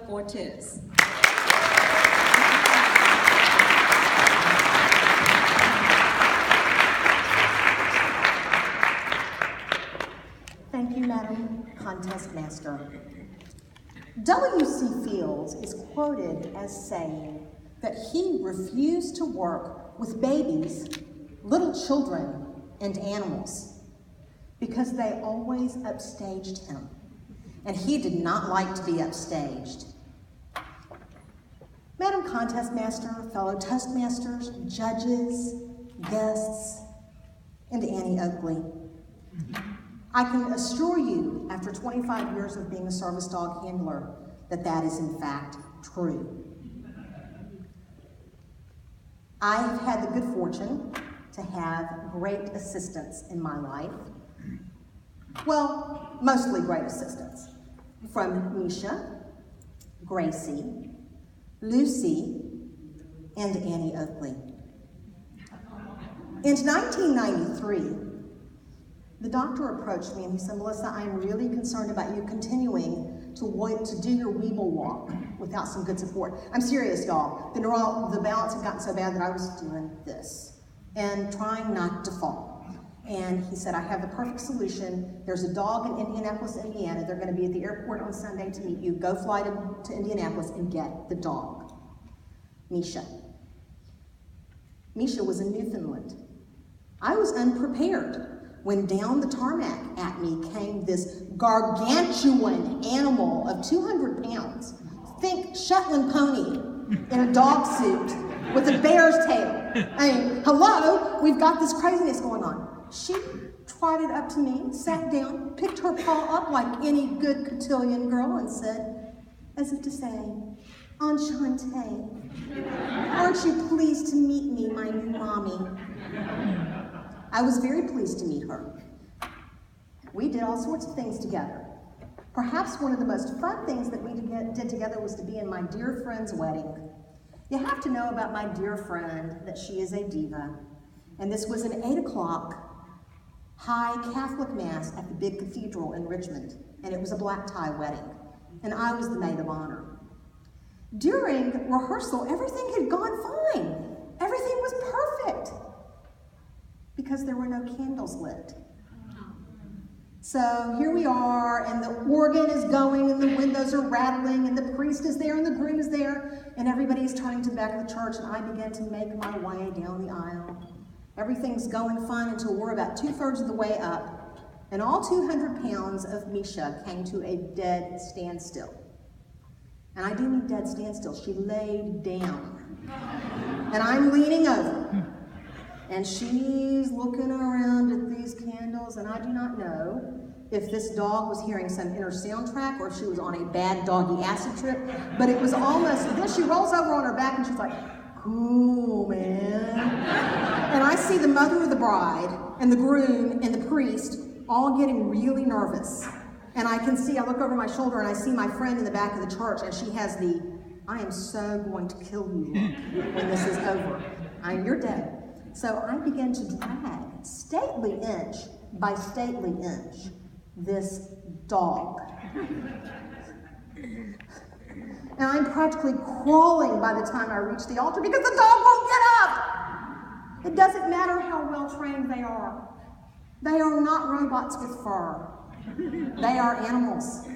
Ortiz. Thank you, Madam Contest Master. W.C. Fields is quoted as saying that he refused to work with babies, little children, and animals because they always upstaged him, and he did not like to be upstaged. Madam Contest Master, fellow Toastmasters, judges, guests, and Annie Oakley, I can assure you, after 25 years of being a service dog handler, that that is in fact true. I've had the good fortune to have great assistants in my life. Well, mostly great assistants. From Misha, Gracie, Lucy, and Annie Oakley. In 1993, the doctor approached me and he said, Melissa, I'm really concerned about you continuing to do your Weeble walk without some good support. I'm serious, y'all. The balance had gotten so bad that I was doing this and trying not to fall. And he said, I have the perfect solution. There's a dog in Indianapolis, Indiana. They're going to be at the airport on Sunday to meet you. Go fly to Indianapolis and get the dog. Misha. Misha was in Newfoundland. I was unprepared when down the tarmac at me came this gargantuan animal of 200 pounds. Think Shetland pony in a dog suit with a bear's tail. I mean, hello, we've got this craziness going on. She trotted up to me, sat down, picked her paw up like any good cotillion girl and said, as if to say, Enchantée, aren't you pleased to meet me, my new mommy? I was very pleased to meet her. We did all sorts of things together. Perhaps one of the most fun things that we did together was to be in my dear friend's wedding. You have to know about my dear friend that she is a diva. And this was an 8 o'clock high Catholic Mass at the big cathedral in Richmond. And it was a black tie wedding. And I was the maid of honor. During rehearsal, everything had gone fine. Everything was perfect. Because there were no candles lit. So here we are, and the organ is going, and the windows are rattling, and the priest is there, and the groom is there, and everybody's turning to the back of the church, and I begin to make my way down the aisle. Everything's going fine until we're about 2/3 of the way up, and all 200 pounds of Misha came to a dead standstill. And I do mean dead standstill. She laid down. And I'm leaning over. And she's looking around at these candles, and I do not know if this dog was hearing some inner soundtrack or if she was on a bad doggy acid trip, but it was almost, then she rolls over on her back and she's like, cool, man. And I see the mother of the bride and the groom and the priest all getting really nervous. And I look over my shoulder and I see my friend in the back of the church, and she has the, I am so going to kill you look when this is over. You're dead. So I began to drag, stately inch by stately inch, this dog. And I'm practically crawling by the time I reach the altar because the dog won't get up. It doesn't matter how well trained they are. They are not robots with fur. They are animals.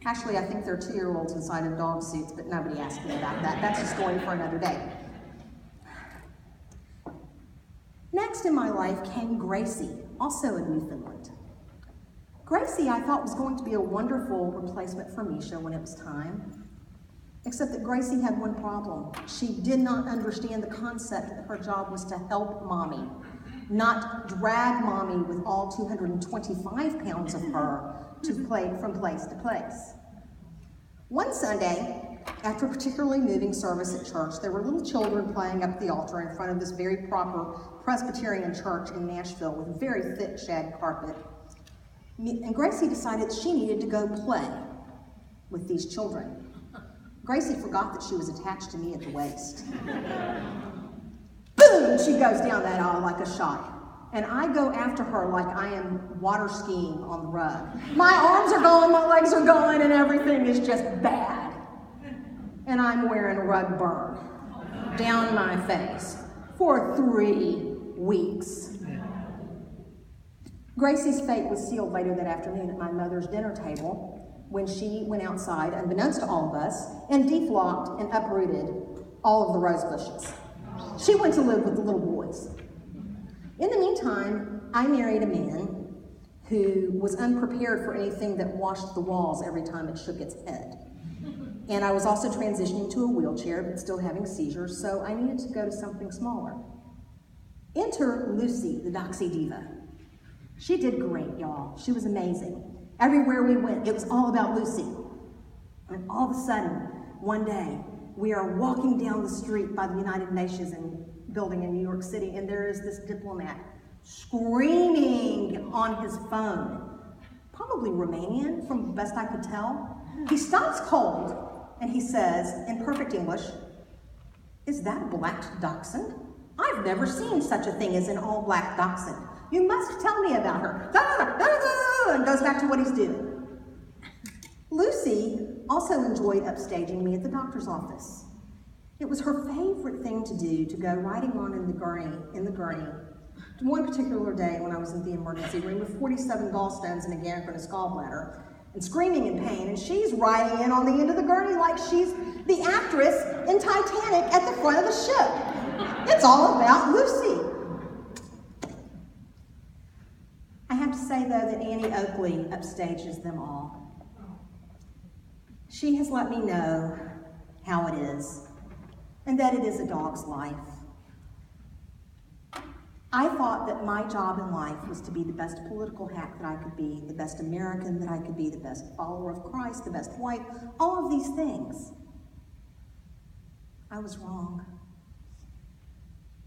Actually, I think they're 2-year-olds inside of dog suits, but nobody asked me about that. That's a story for another day. Next in my life came Gracie, also in Newfoundland. Gracie, I thought, was going to be a wonderful replacement for Misha when it was time, except that Gracie had one problem. She did not understand the concept that her job was to help mommy, not drag mommy with all 225 pounds of her from place to place. One Sunday, after a particularly moving service at church, there were little children playing up at the altar in front of this very proper Presbyterian church in Nashville with very thick shag carpet. And Gracie decided she needed to go play with these children. Gracie forgot that she was attached to me at the waist. Boom! She goes down that aisle like a shot. And I go after her like I am water skiing on the rug. My arms are going, my legs are going, and everything is just bad. and I'm wearing rug burn down my face for 3 weeks. Gracie's fate was sealed later that afternoon at my mother's dinner table when she went outside, unbeknownst to all of us, and deflocked and uprooted all of the rose bushes. She went to live with the little boys. In the meantime, I married a man who was unprepared for anything that washed the walls every time it shook its head. And I was also transitioning to a wheelchair, but still having seizures, so I needed to go to something smaller. Enter Lucy, the Doxy Diva. She did great, y'all. She was amazing. Everywhere we went, it was all about Lucy. And all of a sudden, one day, we are walking down the street by the United Nations building in New York City, and there is this diplomat screaming on his phone, probably Romanian, from the best I could tell. He stops cold, and he says, in perfect English, "Is that a black dachshund? I've never seen such a thing as an all-black dachshund. You must tell me about her." And goes back to what he's doing. Lucy also enjoyed upstaging me at the doctor's office. It was her favorite thing to do to go riding on in the gurney. One particular day when I was in the emergency room with 47 gallstones and a gangrenous gallbladder and screaming in pain, and she's riding in on the end of the gurney like she's the actress in Titanic at the front of the ship. It's all about Lucy. I have to say, though, that Annie Oakley upstages them all. She has let me know how it is, and that it is a dog's life. I thought that my job in life was to be the best political hack that I could be, the best American that I could be, the best follower of Christ, the best wife, all of these things. I was wrong.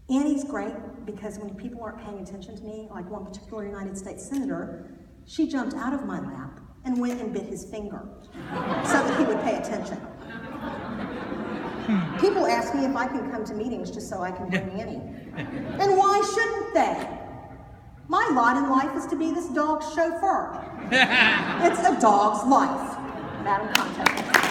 Annie's great because when people aren't paying attention to me, like one particular United States senator, she jumped out of my lap and went and bit his finger so that he would pay attention. People ask me if I can come to meetings just so I can bring Annie. And why shouldn't they? My lot in life is to be this dog's chauffeur. It's a dog's life. Madam Contact.